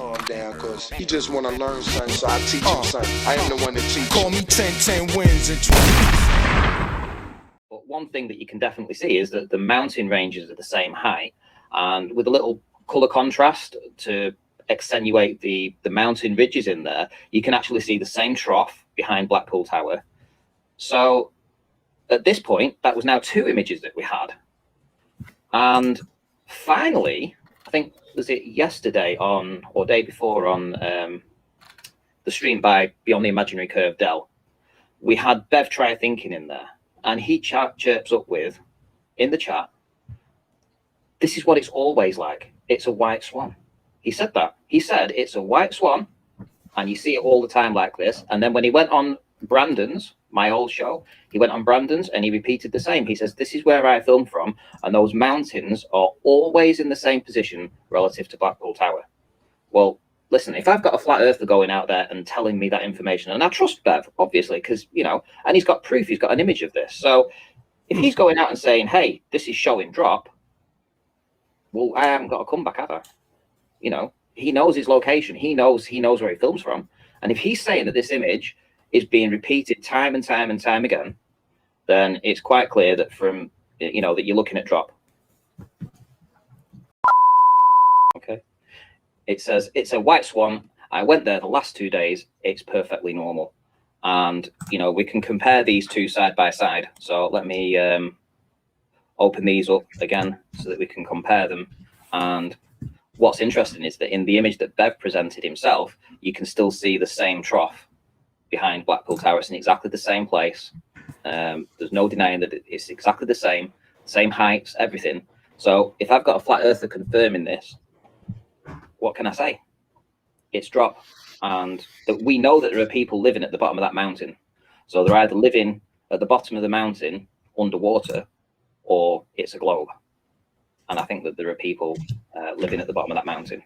calm down, cause he just wanna learn something, so I teach him something. I am the one that teach. Call me 10 wins and 20. But one thing that you can definitely see is that the mountain ranges are the same height, and with a little color contrast to accentuate the mountain ridges in there, you can actually see the same trough behind Blackpool Tower. So at this point, that was now 2 images that we had. And finally, I think, was it yesterday on, or day before on the stream by Beyond the Imaginary Curve Dell, we had Bev Try Thinking in there, and he chirps up with, in the chat, this is what it's always like. It's a white swan. He said that. He said it's a white swan, and you see it all the time like this. And then when he went on Brandon's, my old show, he went on Brandon's and he repeated the same. He says, this is where I filmed from, and those mountains are always in the same position relative to Blackpool Tower. Well, listen, if I've got a flat earther going out there and telling me that information, and I trust Bev, obviously, because, you know, and he's got proof, he's got an image of this. So if he's going out and saying, hey, this is showing drop, well, I haven't got a comeback, have I? You know, he knows his location. He knows where he films from. And if he's saying that this image is being repeated time and time and time again, then it's quite clear that from, you know, that you're looking at drop. Okay. It says, it's a white swan. I went there the last 2 days. It's perfectly normal. And, you know, we can compare these two side by side. So let me open these up again so that we can compare them. And what's interesting is that in the image that Bev presented himself, you can still see the same trough behind Blackpool Tower. It's in exactly the same place. There's no denying that it's exactly the same heights, everything. So if I've got a flat earther confirming this, what can I say? It's drop. And that we know that there are people living at the bottom of that mountain. So they're either living at the bottom of the mountain underwater, or it's a globe. And I think that there are people living at the bottom of that mountain.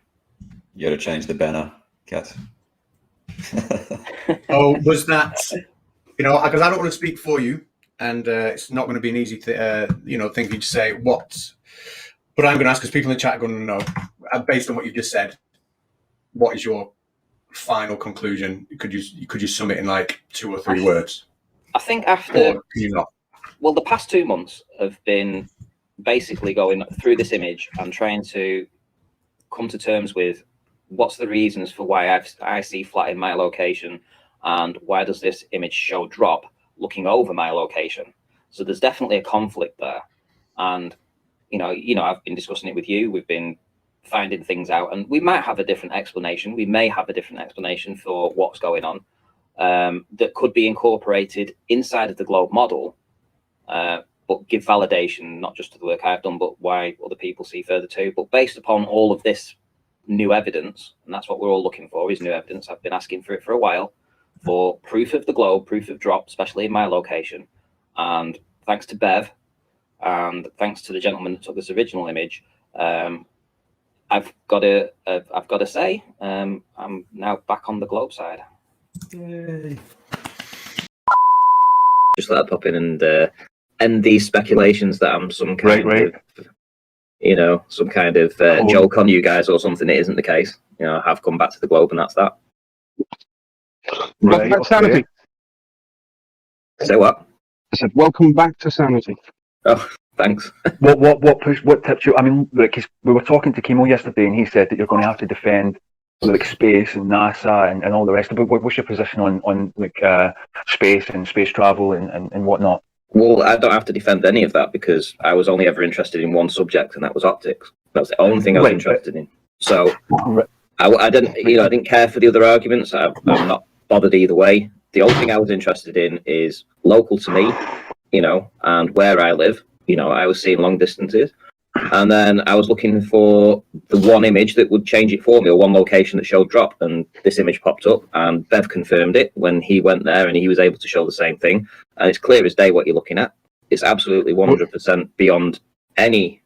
You got to change the banner, Kat. Oh, was that, you know, because I don't want to speak for you, and it's not going to be an easy you know, thing for you to say what, but I'm going to ask, because people in the chat are going to know, based on what you just said, what is your final conclusion? Could you sum it in like 2 or 3 words? I think after, well, the past 2 months have been basically going through this image and trying to come to terms with what's the reasons for why I see flat in my location, and why does this image show drop looking over my location. So there's definitely a conflict there. And, you know, I've been discussing it with you. We've been finding things out, and we might have a different explanation. We may have a different explanation for what's going on that could be incorporated inside of the globe model, but give validation, not just to the work I've done, but why other people see further too. But based upon all of this new evidence, and that's what we're all looking for, is new evidence. I've been asking for it for a while, for proof of the globe, proof of drop, especially in my location. And thanks to Bev, and thanks to the gentleman that took this original image, I've got to say, I'm now back on the globe side. Yay. Just let that pop in and end these speculations that I'm some kind of, you know, some kind of joke on you guys or something. It isn't the case. You know, I have come back to the globe, and that's that. Welcome back to Sanity. Say what? I said, welcome back to Sanity. Oh, thanks. What tips you? I mean, because we were talking to Kimo yesterday, and he said that you're going to have to defend like space and NASA and all the rest of it. What's your position on like space and space travel and whatnot? Well, I don't have to defend any of that, because I was only ever interested in one subject, and that was optics. That was the only thing I was interested in. So I didn't care for the other arguments. I'm not bothered either way. The only thing I was interested in is local to me, you know, and where I live. You know, I was seeing long distances, and then I was looking for the one image that would change it for me, or one location that showed drop, and this image popped up, and Bev confirmed it when he went there, and he was able to show the same thing. And it's clear as day what you're looking at. It's absolutely 100% beyond any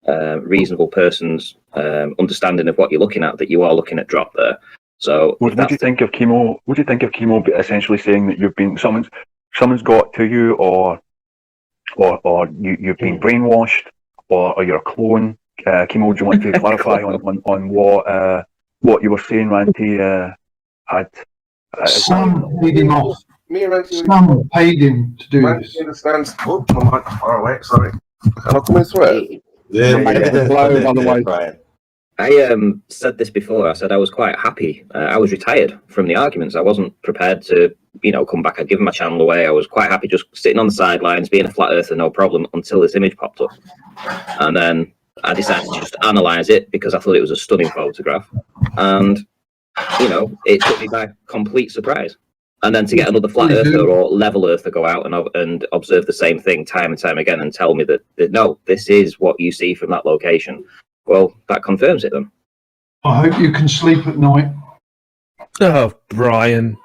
reasonable person's understanding of what you're looking at, that you are looking at drop there. So what do you think of Kimo? What do you think of Kimo essentially saying that you've been someone's got to you, or you've been brainwashed, or you're a clone? Kimo, do you want to clarify on what you were saying, Ranty, had. Sam paid him off. Me and Ranty. Sam paid him to do this. Ranty understands. Oh, my mic far away. Sorry. Am I coming through it? Brian. I said this before. I said I was quite happy. I was retired from the arguments. I wasn't prepared to, come back. I'd given my channel away. I was quite happy just sitting on the sidelines, being a flat earther, no problem, until this image popped up. And then I decided to just analyse it because I thought it was a stunning photograph. And, it took me by complete surprise. And then to get another flat earther or level earther go out and observe the same thing time and time again and tell me that no, this is what you see from that location. Well, that confirms it then. I hope you can sleep at night. Oh, Brian.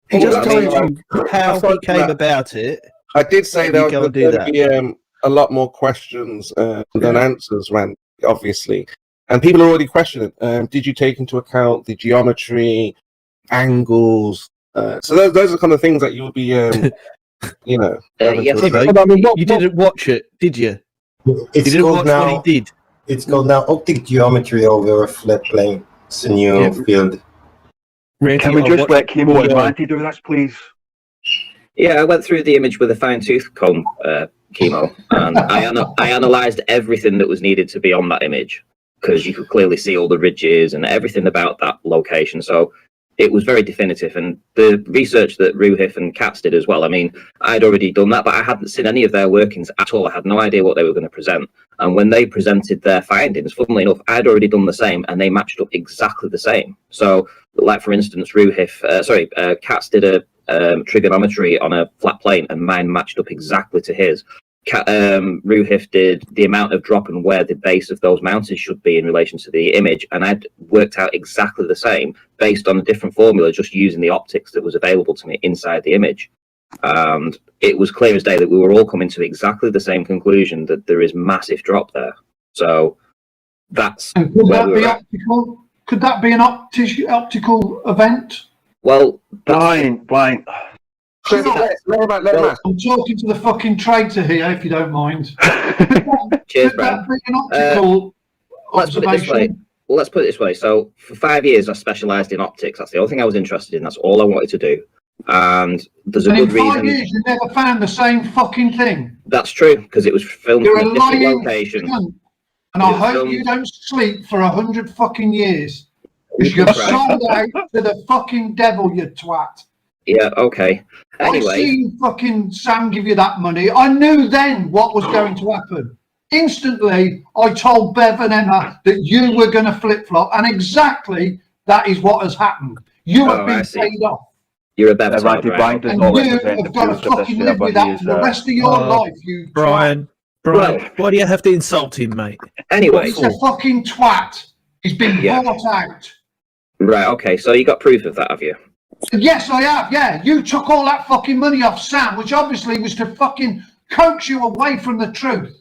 He just told you how he came about it. I did say there was going do to be a lot more questions than answers, Randy, obviously. And people are already questioning, did you take into account the geometry, angles? So those are the kind of things that you'll be, yes, you didn't watch it, did you? It's you didn't called watch now, what he did. It's called now optic geometry over a flat plane. It's a new field. Ranty, Can we just let Chemo and Ranty do this, please? Yeah, I went through the image with a fine-tooth comb, Chemo, and I analysed everything that was needed to be on that image because you could clearly see all the ridges and everything about that location. So it was very definitive, and the research that Ruhif and Katz did as well. I mean, I'd already done that, but I hadn't seen any of their workings at all. I had no idea what they were going to present. And when they presented their findings, funnily enough, I'd already done the same, and they matched up exactly the same. So, like for instance, Katz did a trigonometry on a flat plane, and mine matched up exactly to his. Ruhif did the amount of drop and where the base of those mountains should be in relation to the image, and I'd worked out exactly the same based on a different formula, just using the optics that was available to me inside the image. And it was clear as day that we were all coming to exactly the same conclusion, that there is massive drop there. So that's and could that be optical? Could that be an optical event? Well, Brian. I'm talking to the fucking traitor here, if you don't mind. Cheers, could that Brian. be an optical Let's put it this way. Well, let's put it this way. So for 5 years, I specialised in optics. That's the only thing I was interested in. That's all I wanted to do. And there's a good reason. In 5 years, you never found the same fucking thing. That's true, because it was filmed from a different location. And I hope you don't sleep for 100 fucking years. Because you're sold out to the fucking devil, you twat. Yeah, okay. Anyway. I seen fucking Sam give you that money. I knew then what was going to happen. Instantly, I told Bev and Emma that you were going to flip-flop, and exactly that is what has happened. You have been paid off. You're a better Ranty, Brian does and not you represent have got to fucking live with that for the rest of your life, you Brian, why do you have to insult him, mate? Anyway. He's a fucking twat. He's been bought out. Right, okay, so you got proof of that, have you? Yes, I have, yeah. You took all that fucking money off Sam, which obviously was to fucking coax you away from the truth.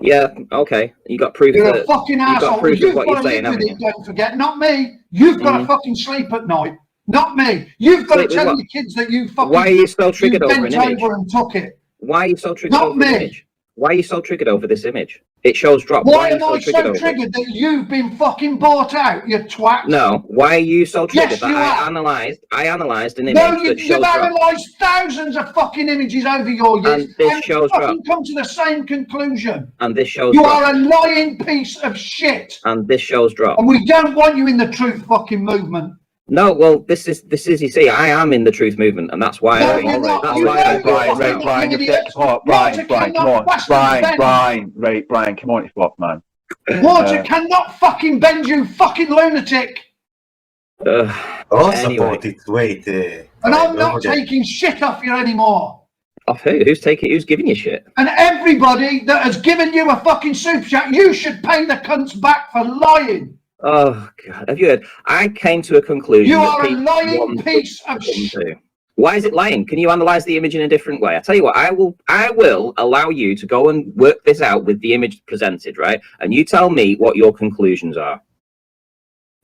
Yeah, okay. You got proof You're that, a fucking you asshole. got proof You've of what got you're to saying, live haven't with you? it, don't forget. Not me. You've got to fucking sleep at night. Not me. You've got to tell your kids that you fucking... Why are you so triggered over an image? Over and took it. Why are you so triggered Not over me. an image? Why are you so triggered over this image? It shows drop. Why am I so triggered that you've been fucking bought out, you twat? No. Why are you so triggered Yes, that you I analysed an image that shows you've drop? analysed thousands of fucking images over your years, And this shows drop. come to the same conclusion. And this shows You drop. are a lying piece of shit. And this shows drop. And we don't want you in the truth fucking movement. No, well, this is. You see, I am in the truth movement, and that's why. No, you're not. That's You why. know Brian, you're you've set come on, Brian, come on, Brian, come on, fuck, man. Water cannot fucking bend, you fucking lunatic. Anyway. Wait. And I'm not taking shit off you anymore. Off who? Who's giving you shit? And everybody that has given you a fucking super chat, you should pay the cunts back for lying. Oh God! Have you heard? I came to a conclusion. You are a lying piece of shit. Why is it lying? Can you analyze the image in a different way? I tell you what, I will allow you to go and work this out with the image presented, right? And you tell me what your conclusions are.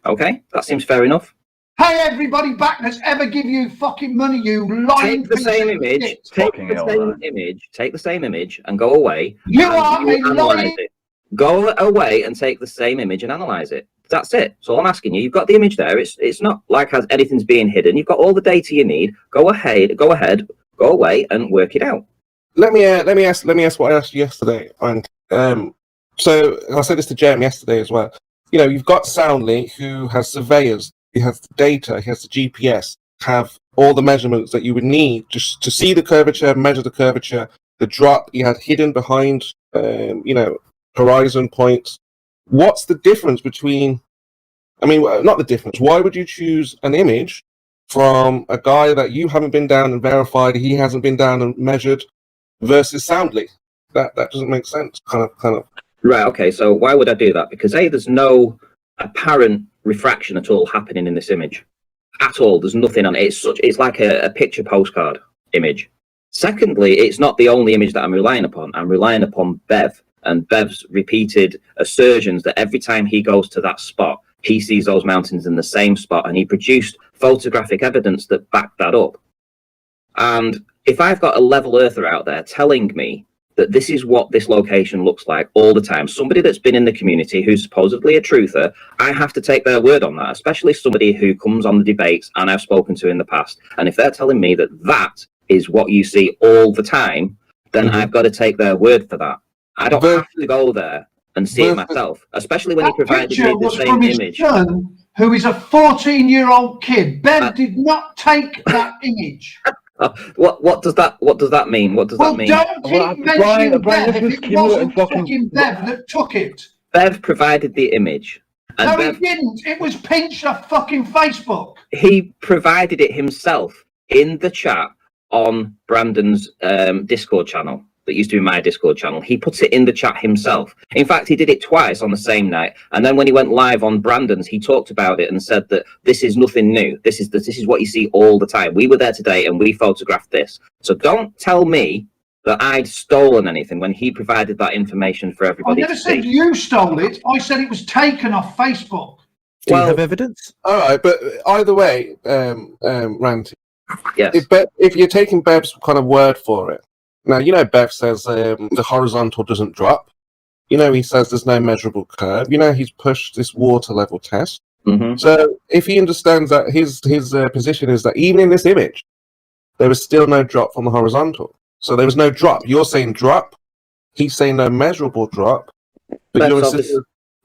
Okay, that seems fair enough. Hey, everybody back that's ever give you fucking money, you lying Take the same image. Take the same image. Take the same image and go away. You are a lying Go away and take the same image and analyze it. That's it. So I'm asking you. You've got the image there. It's not like anything's being hidden. You've got all the data you need. Go ahead. Go away and work it out. Let me ask what I asked you yesterday, and so I said this to Jeremy yesterday as well. You know, you've got Soundly, who has surveyors, he has the data, he has the GPS, have all the measurements that you would need just to see the curvature, measure the curvature, the drop you had hidden behind, horizon points. What's the difference between? I mean, not the difference. Why would you choose an image from a guy that you haven't been down and verified, he hasn't been down and measured, versus Soundly? That doesn't make sense. Kind of. Right. Okay. So why would I do that? Because there's no apparent refraction at all happening in this image, at all. There's nothing on it. It's like a picture postcard image. Secondly, it's not the only image that I'm relying upon. I'm relying upon Bev and Bev's repeated assertions that every time he goes to that spot, he sees those mountains in the same spot, and he produced photographic evidence that backed that up. And if I've got a level earther out there telling me that this is what this location looks like all the time, somebody that's been in the community who's supposedly a truther, I have to take their word on that, especially somebody who comes on the debates and I've spoken to in the past. And if they're telling me that that is what you see all the time, then I've got to take their word for that. I don't have to go there and see it myself, especially when he provided me the same image. Son, who is a 14-year-old kid. Ben did not take that image. What does that mean? What does that mean? Don't keep mentioning Bev if it wasn't fucking Bev that took it. Bev provided the image. And no, he didn't. It was pinched off fucking Facebook. He provided it himself in the chat on Brandon's Discord channel. That used to be my Discord channel. He puts it in the chat himself. In fact, he did it twice on the same night. And then when he went live on Brandon's, he talked about it and said that this is nothing new. This is what you see all the time. We were there today and we photographed this. So don't tell me that I'd stolen anything when he provided that information for everybody. I never said you stole it. I said it was taken off Facebook. Do you have evidence? All right, but either way, Ranty. Yes. If you're taking Bev's kind of word for it. Now, you know, Bev says the horizontal doesn't drop. You know, he says there's no measurable curve. You know, he's pushed this water level test. Mm-hmm. So if he understands that his position is that even in this image, there was still no drop from the horizontal. So there was no drop. You're saying drop. He's saying no measurable drop. But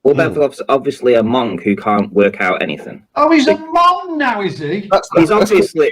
Bev's obviously a monk who can't work out anything. Oh, he's a monk now, is he?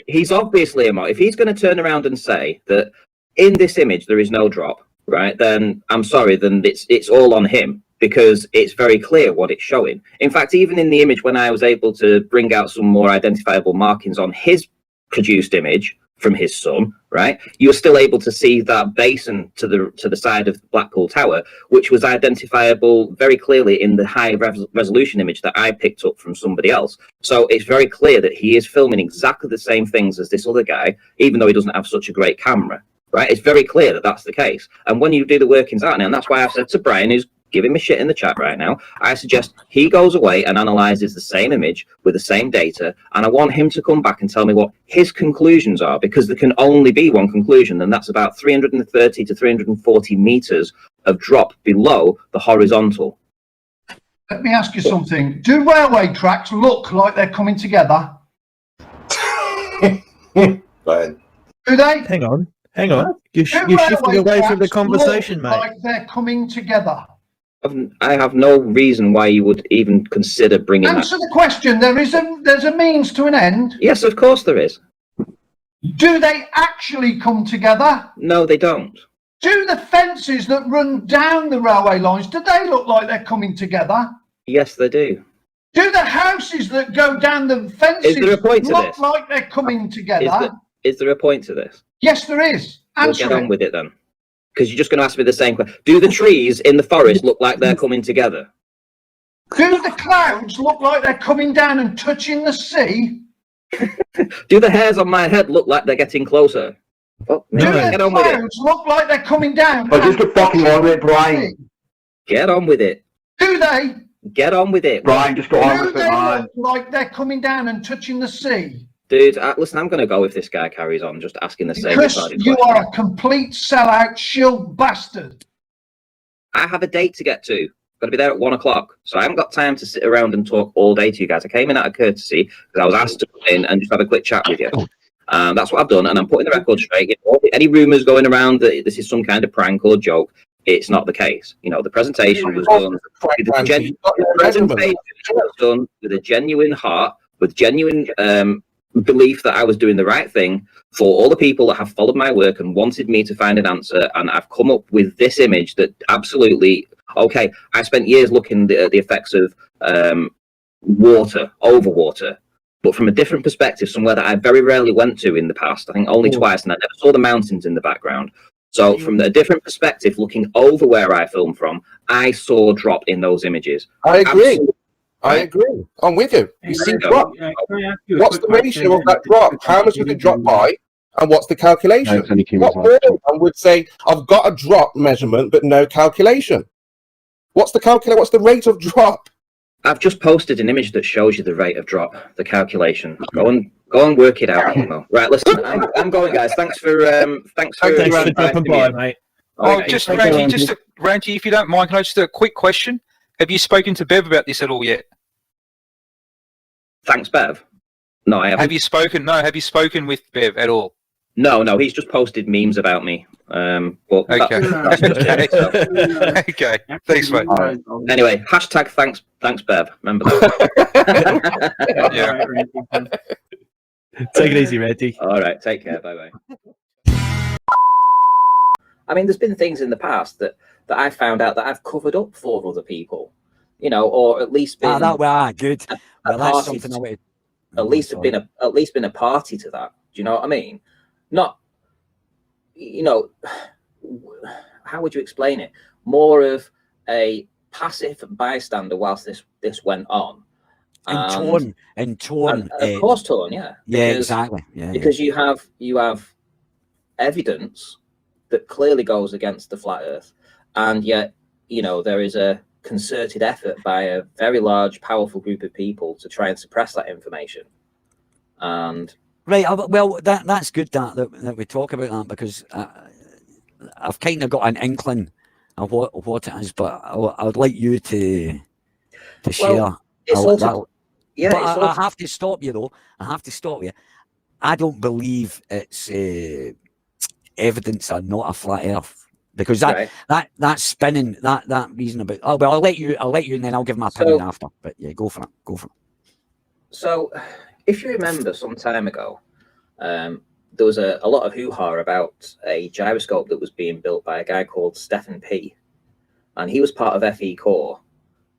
He's obviously a monk. If he's going to turn around and say that in this image there is no drop, right, then I'm sorry, then it's all on him, because it's very clear what it's showing. In fact, even in the image, when I was able to bring out some more identifiable markings on his produced image from his son, right, you're still able to see that basin to the side of Blackpool Tower, which was identifiable very clearly in the high resolution image that I picked up from somebody else. So it's very clear that he is filming exactly the same things as this other guy, even though he doesn't have such a great camera. Right, it's very clear that that's the case. And when you do the workings out now, and that's why I've said to Brian, who's giving me shit in the chat right now, I suggest he goes away and analyzes the same image with the same data, and I want him to come back and tell me what his conclusions are, because there can only be one conclusion, and that's about 330 to 340 meters of drop below the horizontal. Let me ask you something. Do railway tracks look like they're coming together? Right. Do they? Hang on. You're shifting away from the conversation, mate. Like they're coming together. I have no reason why you would even consider bringing Answer the question. There's a means to an end. Yes, of course there is. Do they actually come together? No, they don't. Do the fences that run down the railway lines, do they look like they're coming together? Yes, they do. Do the houses that go down the fences look like they're coming together? Is there a point to this? Yes, there is. Answer Get on with it then. Because you're just going to ask me the same question. Do the trees in the forest look like they're coming together? Do the clouds look like they're coming down and touching the sea? Do the hairs on my head look like they're getting closer? Do the clouds look like they're coming down? Oh, just get fucking on with it, Brian. Get on with it. Do they? Get on with it. Brian, just go on with it, man. Do they look like they're coming down and touching the sea? Dude, listen, I'm going to go if this guy carries on just asking the same Chris, you question. are a complete sellout shill bastard. I have a date to get to. Got to be there at 1 o'clock. So I haven't got time to sit around and talk all day to you guys. I came in out of courtesy because I was asked to come in and just have a quick chat with you. That's what I've done, and I'm putting the record straight. You know, any rumours going around that this is some kind of prank or joke, it's not the case. You know, the presentation was done with a genuine heart, with genuine belief that I was doing the right thing for all the people that have followed my work and wanted me to find an answer. And I've come up with this image that absolutely, okay, I spent years looking at the effects of overwater, but from a different perspective, somewhere that I very rarely went to in the past. I think only twice, and I never saw the mountains in the background. So from a different perspective, looking over where I filmed from, I saw drop in those images. I agree. I agree. I'm with you. You see drop. What's the ratio of that drop? How much does it drop by? And what's the calculation? What more I would say, I've got a drop measurement, but no calculation. What's the rate of drop? I've just posted an image that shows you the rate of drop, the calculation. Go and work it out. Right, listen, I'm going, guys. Thanks for dropping by, mate. Oh, just Ranty, if you don't mind, can I just do a quick question? Have you spoken to Bev about this at all yet? Thanks, Bev. No, I haven't. Have you spoken with Bev at all? No, he's just posted memes about me. But okay. Okay. Thanks, mate. Anyway, hashtag thanks, Bev. Remember that. Yeah. Take it easy, Ranty. All right, take care. Bye bye. I mean, there's been things in the past that I found out that I've covered up for other people, you know, or at least been good. Well, that's something I would. At least been a party to that. Do you know what I mean? Not, you know, how would you explain it? More of a passive bystander whilst this went on. And torn. Of course, torn. Yeah. Yeah, exactly. Yeah. Because you have evidence that clearly goes against the flat Earth, and yet, you know, there is a concerted effort by a very large, powerful group of people to try and suppress that information. And right, well, that's good that we talk about that, because I've kind of got an inkling of what it is, but I would like you to share. I have to stop you though. I don't believe it's evidence are not a flat Earth, because that spinning that reason about. Oh well, I'll let you, and then I'll give my opinion after. But yeah, go for it. So, if you remember, some time ago, there was a lot of hoo-ha about a gyroscope that was being built by a guy called Stephen P. And he was part of FE Core.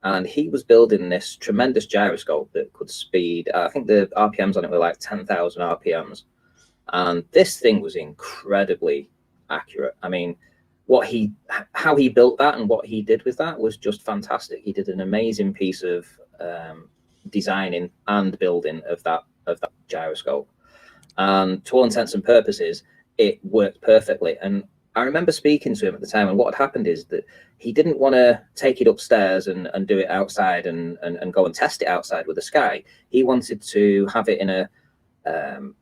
And he was building this tremendous gyroscope that could speed, I think the RPMs on it were like 10,000 RPMs. And this thing was incredibly accurate. I mean, how he built that and what he did with that was just fantastic. He did an amazing piece of designing and building of that gyroscope. And to all intents and purposes, it worked perfectly. And I remember speaking to him at the time, and what had happened is that he didn't want to take it upstairs and do it outside and go and test it outside with the sky. He wanted to have it in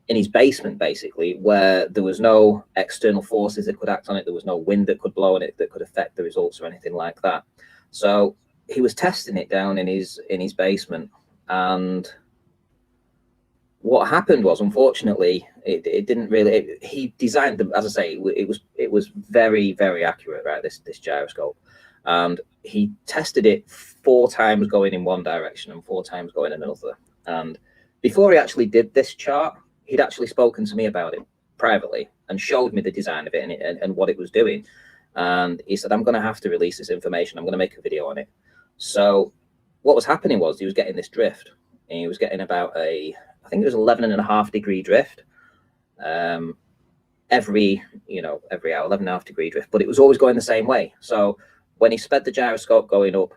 his basement, basically, where there was no external forces that could act on it. There was no wind that could blow on it that could affect the results or anything like that. So he was testing it down in his basement, and what happened was, unfortunately, it didn't really. He designed them, as I say, it was very, very accurate, right? This gyroscope, and he tested it 4 times going in one direction and 4 times going in another. And before he actually did this chart, he'd actually spoken to me about it privately and showed me the design of it and what it was doing. And he said, "I'm going to have to release this information. I'm going to make a video on it." So what was happening was he was getting this drift, and he was getting about I think it was 11.5 degree drift every hour, 11.5 degree drift, but it was always going the same way. So when he sped the gyroscope going up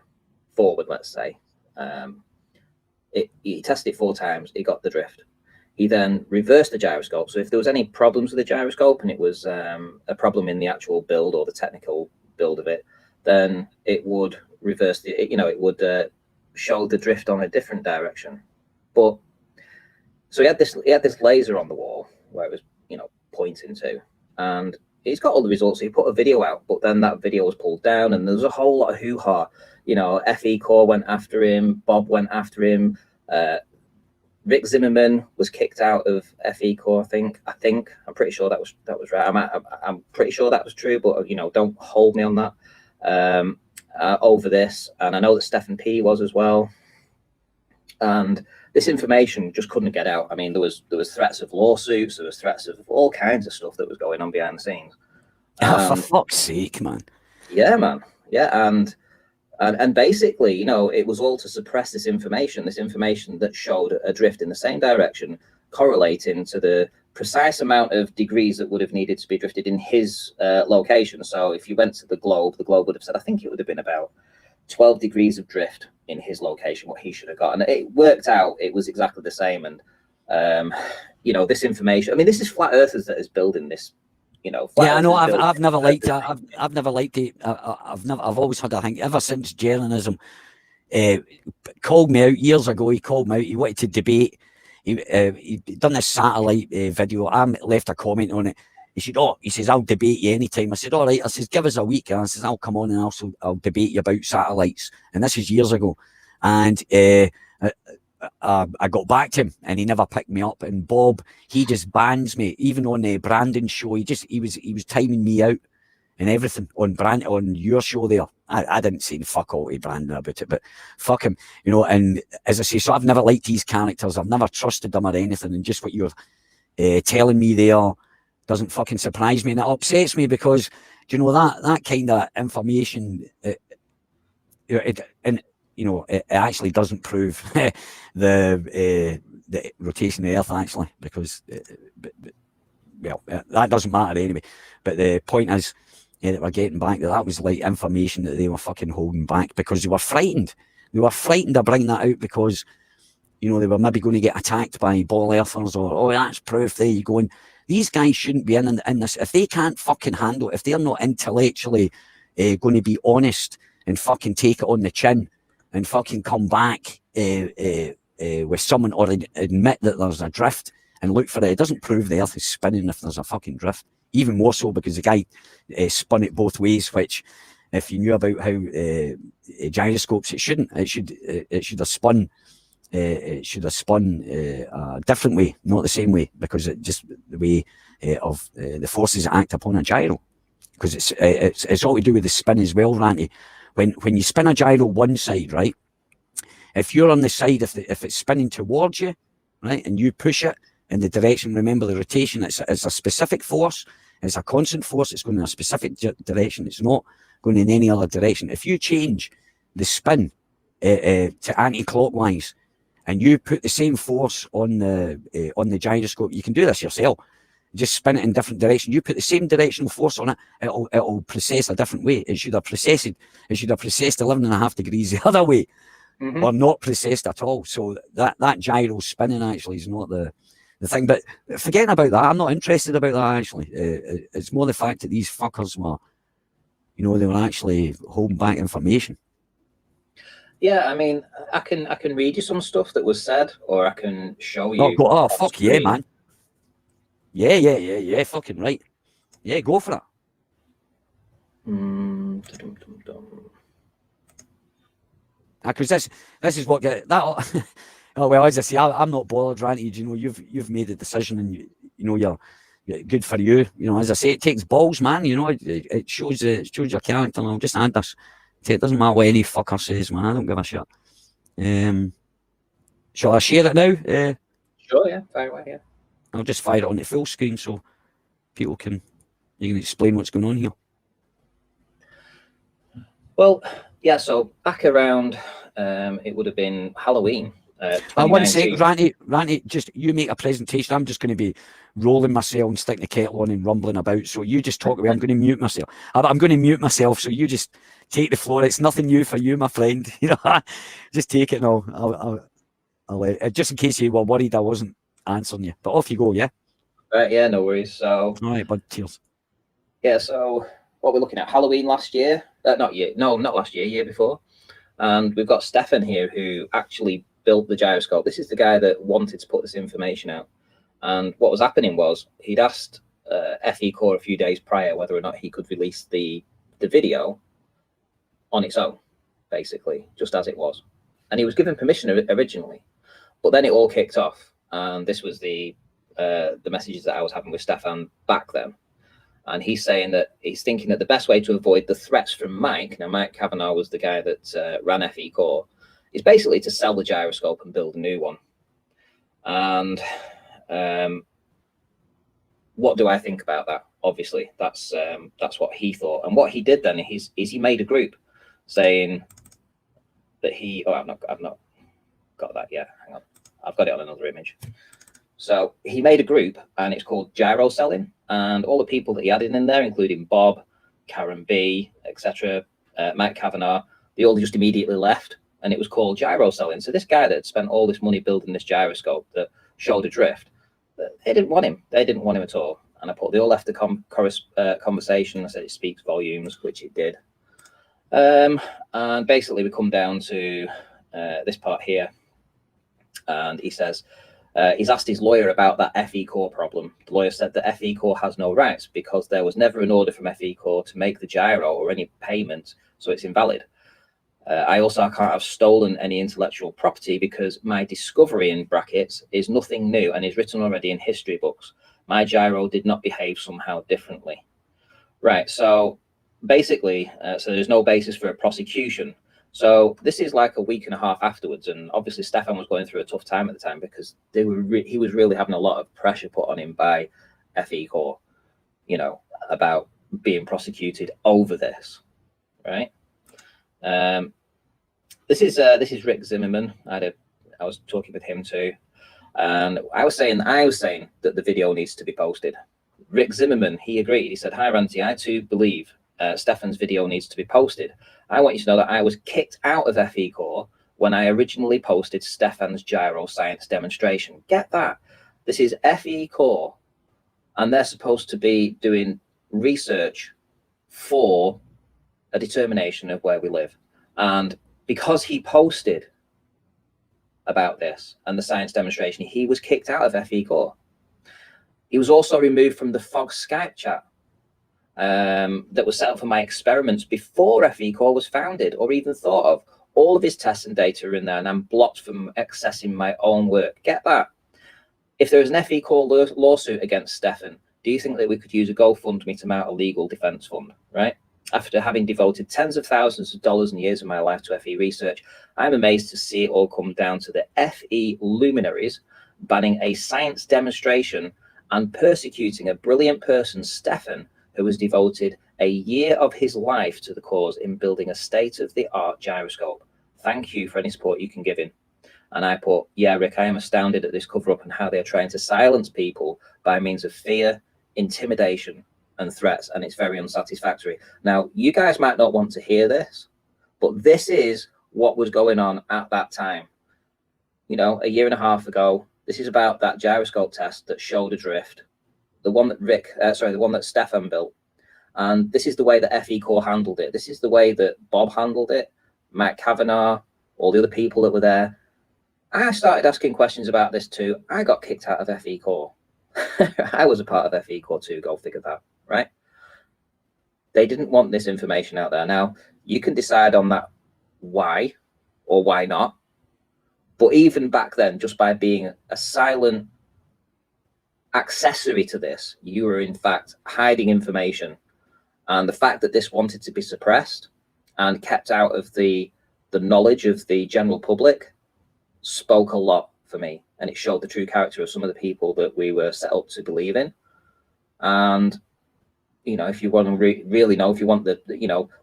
forward, let's say, he tested it 4 times, he got the drift. He then reversed the gyroscope. So if there was any problems with the gyroscope and it was a problem in the actual build or the technical build of it, then it would reverse it would show the drift on a different direction. But so he had this laser on the wall where it was, pointing to, and he's got all the results. He put a video out, but then that video was pulled down, and there was a whole lot of hoo-ha You know, FE Core went after him, Bob went after him, Rick Zimmerman was kicked out of FE Core. I think I'm pretty sure that was right. I'm pretty sure that was true, but you know, don't hold me on that. Over this, and I know that Stephen P was as well. And this information just couldn't get out. I mean, there was threats of lawsuits, there was threats of all kinds of stuff that was going on behind the scenes. For fuck's sake, man. Yeah, man. Yeah, and basically, you know, it was all to suppress this information that showed a drift in the same direction, correlating to the precise amount of degrees that would have needed to be drifted in his location. So if you went to the globe would have said, I think it would have been about 12 degrees of drift in his location, what he should have got. And it worked out, it was exactly the same. And, you know, this information, I mean, this is Flat Earthers that is building this. You know, yeah, I know. I've never liked it. I've never liked it. I've always had a thing ever since journalism called me out years ago. He called me out. He wanted to debate. He done this satellite video. I left a comment on it. He said, "Oh," he says, "I'll debate you anytime." I said, "All right." I says, "Give us a week." And I says, "I'll come on and I'll debate you about satellites." And this is years ago. And I got back to him and he never picked me up. And Bob, he just bans me, even on the Brandon show. He was timing me out and everything on your show there. I didn't say fuck all to Brandon about it, but fuck him, you know. And as I say, so I've never liked these characters. I've never trusted them or anything. And just what you're telling me there doesn't fucking surprise me, and it upsets me because, do you know, that kind of information, it actually doesn't prove the rotation of the Earth, actually, because, well, that doesn't matter anyway. But the point is that we're getting back that was like information that they were fucking holding back because they were frightened. They were frightened to bring that out because, you know, they were maybe going to get attacked by ball earthers or, oh, that's proof. There you go. And these guys shouldn't be in this. If they can't fucking handle it, if they're not intellectually going to be honest and fucking take it on the chin and fucking come back with someone or admit that there's a drift and look for it. It doesn't prove the Earth is spinning if there's a fucking drift. Even more so because the guy spun it both ways, which if you knew about how gyroscopes, it shouldn't. It should have spun. It should have spun a different way, not the same way, because it just the way of the forces that act upon a gyro. Because it's all to do with the spin as well, Ranty. When you spin a gyro one side, right? If you're on the side, if it's spinning towards you, right, and you push it in the direction, remember the rotation, it's a specific force, it's a constant force, it's going in a specific direction, it's not going in any other direction. If you change the spin to anti-clockwise and you put the same force on the gyroscope, you can do this yourself. Just spin it in different direction. You put the same directional force on it, it'll process a different way. It should have processed 11.5 degrees the other way, or not processed at all. So that gyro spinning actually is not the thing. But forgetting about that, I'm not interested about that actually. It's more the fact that these fuckers were, you know, they were actually holding back information. Yeah, I mean, I can read you some stuff that was said, or I can show you. Oh fuck yeah, man. Yeah, fucking right. Yeah, go for it. Because this is what get that. Oh well, as I say, I'm not bothered, Ranty. You know, you've made a decision, and you know you're good for you. You know, as I say, it takes balls, man. You know, it shows your character. And I'll just add this. It doesn't matter what any fucker says, man. I don't give a shit. Shall I share it now? Sure, yeah, fire away, yeah. I'll just fire it on the full screen so people can explain what's going on here. Well, yeah. So back around, it would have been Halloween. I want to say, Ranty, just you make a presentation. I'm just going to be rolling myself and sticking the kettle on and rumbling about. So you just talk away. I'm going to mute myself. I'm going to mute myself. So you just take the floor. It's nothing new for you, my friend. You know, just take it and I'll just in case you were worried I wasn't answering you. But off you go, yeah? Right, yeah, no worries. So, all right, bud, cheers. Yeah, so what we're looking at, Halloween last year. Not last year, year before. And we've got Stefan here who actually built the gyroscope. This is the guy that wanted to put this information out. And what was happening was he'd asked FE Core a few days prior whether or not he could release the video on its own, basically, just as it was. And he was given permission originally, but then it all kicked off. And this was the messages that I was having with Stefan back then. And he's saying that he's thinking that the best way to avoid the threats from Mike, now Mike Kavanagh was the guy that ran FE Core, is basically to sell the gyroscope and build a new one. And what do I think about that? Obviously, that's what he thought. And what he did then is he made a group saying that I've not got that yet. Hang on, I've got it on another image. So he made a group, and it's called Gyro Selling, and all the people that he added in there, including Bob, Karen B, etc., Mike Kavanagh, they all just immediately left, and it was called Gyro Selling. So this guy that had spent all this money building this gyroscope that showed adrift, they didn't want him. They didn't want him at all. And they all left the conversation. I said it speaks volumes, which it did. And basically we come down to this part here, and he says, he's asked his lawyer about that FE Core problem. The lawyer said that FE Core has no rights because there was never an order from FE Core to make the gyro or any payment, so it's invalid. I can't have stolen any intellectual property because my discovery, in brackets, is nothing new and is written already in history books. My gyro did not behave somehow differently. Right, so basically, so there's no basis for a prosecution. So this is like a week and a half afterwards, and obviously Stefan was going through a tough time at the time because he was really having a lot of pressure put on him by FE Core, about being prosecuted over this, right? This is Rick Zimmerman. I was talking with him too, and I was saying that the video needs to be posted. Rick Zimmerman, he agreed. He said, "Hi Ranty, I too believe Stefan's video needs to be posted. I want you to know that I was kicked out of FE Core when I originally posted Stefan's gyro science demonstration." Get that? This is FE Core, and they're supposed to be doing research for a determination of where we live. And because he posted about this and the science demonstration, he was kicked out of FE Core. He was also removed from the FOG Skype chat that was set up for my experiments before FE Core was founded or even thought of. All of his tests and data are in there, and I'm blocked from accessing my own work. Get that? If there was an FE Core lawsuit against Stefan, do you think that we could use a GoFundMe to mount a legal defense fund, right? After having devoted tens of thousands of dollars and years of my life to FE research, I'm amazed to see it all come down to the FE luminaries banning a science demonstration and persecuting a brilliant person, Stefan, who has devoted a year of his life to the cause in building a state-of-the-art gyroscope. Thank you for any support you can give him. And I put, yeah, Rick, I am astounded at this cover-up and how they are trying to silence people by means of fear, intimidation, and threats, and it's very unsatisfactory. Now, you guys might not want to hear this, but this is what was going on at that time. A year and a half ago, this is about that gyroscope test that showed adrift, the one that the one that Stefan built. And this is the way that FE Core handled it. This is the way that Bob handled it, Mike Kavanagh, all the other people that were there. I started asking questions about this too. I got kicked out of FE Core. I was a part of FE Core too, go figure that, right? They didn't want this information out there. Now, you can decide on that why or why not. But even back then, just by being a silent accessory to this, you were in fact hiding information. And the fact that this wanted to be suppressed and kept out of the knowledge of the general public spoke a lot for me. And it showed the true character of some of the people that we were set up to believe in. And, if you want to really know, if you want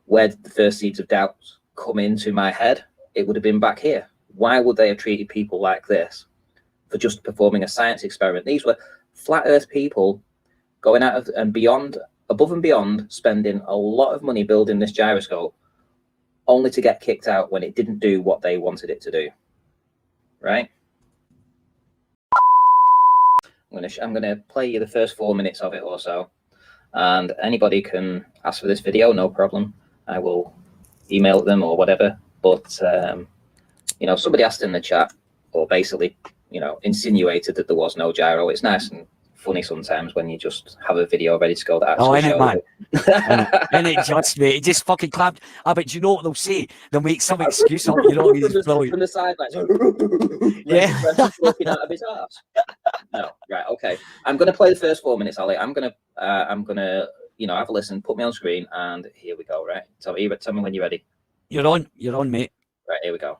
where did the first seeds of doubt come into my head, it would have been back here. Why would they have treated people like this for just performing a science experiment? These were flat earth people going out of and beyond, above and beyond, spending a lot of money building this gyroscope only to get kicked out when it didn't do what they wanted it to do. Right? I'm gonna play you the first 4 minutes of it or so, and anybody can ask for this video, no problem. I will email them or whatever. But somebody asked in the chat, or basically, insinuated that there was no gyro. It's nice and funny sometimes when you just have a video ready to go that actually shows it. and it just, mate, it just fucking clapped. But do you know what they'll say? They'll make some excuse up, you know, he's brilliant. From the sidelines. Yeah. Walking out of his ass. No, right, okay. I'm going to play the first 4 minutes, Ali. I'm gonna, you know, have a listen. Put me on screen, and here we go. Right. Tell me when you're ready. You're on, mate. Right, here we go.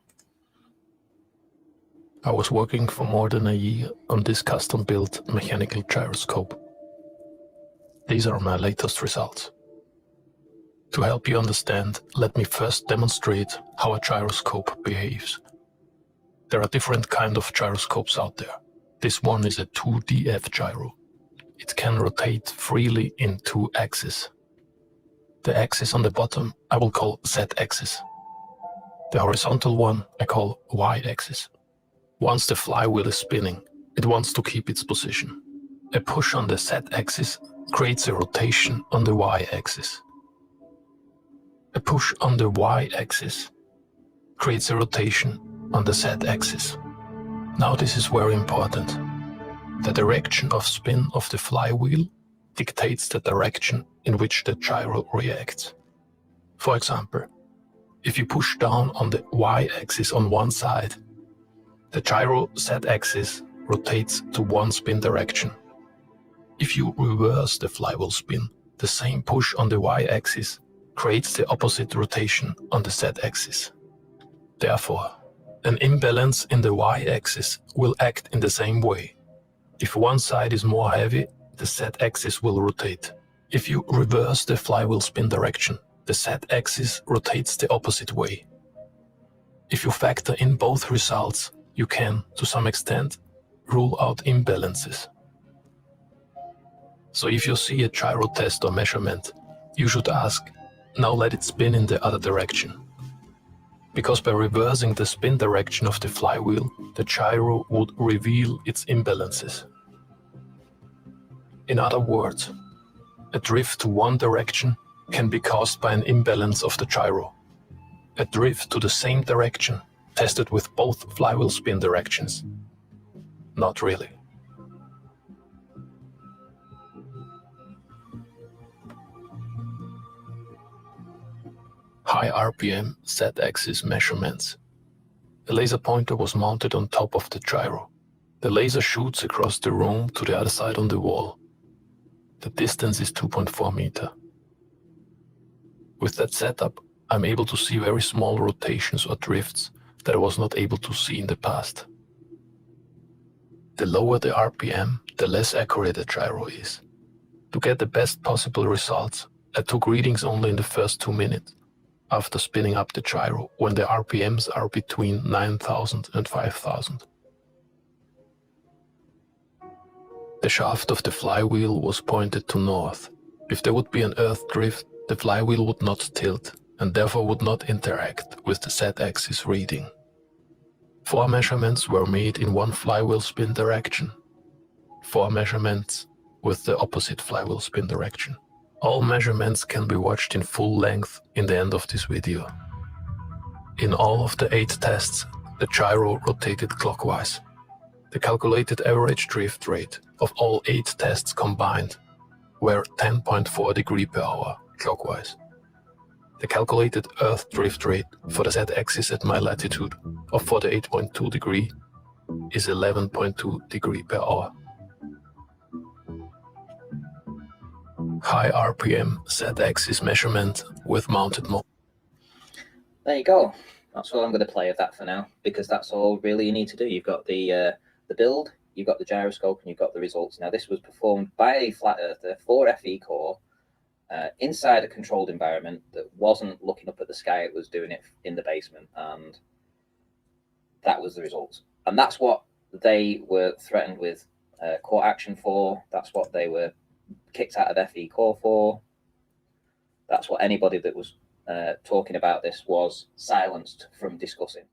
I was working for more than a year on this custom-built mechanical gyroscope. These are my latest results. To help you understand, let me first demonstrate how a gyroscope behaves. There are different kinds of gyroscopes out there. This one is a 2DF gyro. It can rotate freely in 2 axes. The axis on the bottom I will call Z-axis. The horizontal one I call Y-axis. Once the flywheel is spinning, it wants to keep its position. A push on the Z-axis creates a rotation on the Y-axis. A push on the Y-axis creates a rotation on the Z-axis. Now this is very important. The direction of spin of the flywheel dictates the direction in which the gyro reacts. For example, if you push down on the Y-axis on one side, the gyro Z-axis rotates to one spin direction. If you reverse the flywheel spin, the same push on the Y-axis creates the opposite rotation on the Z-axis. Therefore, an imbalance in the Y-axis will act in the same way. If one side is more heavy, the Z-axis will rotate. If you reverse the flywheel spin direction, the Z-axis rotates the opposite way. If you factor in both results, you can, to some extent, rule out imbalances. So if you see a gyro test or measurement, you should ask, now let it spin in the other direction. Because by reversing the spin direction of the flywheel, the gyro would reveal its imbalances. In other words, a drift to one direction can be caused by an imbalance of the gyro. A drift to the same direction, tested with both flywheel spin directions. Not really. High RPM Z-axis measurements. A laser pointer was mounted on top of the gyro. The laser shoots across the room to the other side on the wall. The distance is 2.4 meters. With that setup, I'm able to see very small rotations or drifts that I was not able to see in the past. The lower the RPM, the less accurate the gyro is. To get the best possible results, I took readings only in the first 2 minutes, after spinning up the gyro when the RPMs are between 9,000 and 5,000. The shaft of the flywheel was pointed to north. If there would be an earth drift, the flywheel would not tilt and therefore would not interact with the Z-axis reading. 4 measurements were made in one flywheel spin direction. 4 measurements with the opposite flywheel spin direction. All measurements can be watched in full length in the end of this video. In all of the 8 tests, the gyro rotated clockwise. The calculated average drift rate of all 8 tests combined were 10.4 degrees per hour clockwise. The calculated Earth drift rate for the Z-axis at my latitude of 48.2 degrees is 11.2 degrees per hour. High RPM Z-axis measurement with mounted motor. There you go. That's all I'm going to play of that for now, because that's all really you need to do. You've got the build, you've got the gyroscope, and you've got the results. Now, this was performed by a flat earther for FE core inside a controlled environment that wasn't looking up at the sky. It was doing it in the basement, and that was the results. And that's what they were threatened with court action for. That's what they were kicked out of FE core for. That's what anybody that was talking about this was silenced from discussing.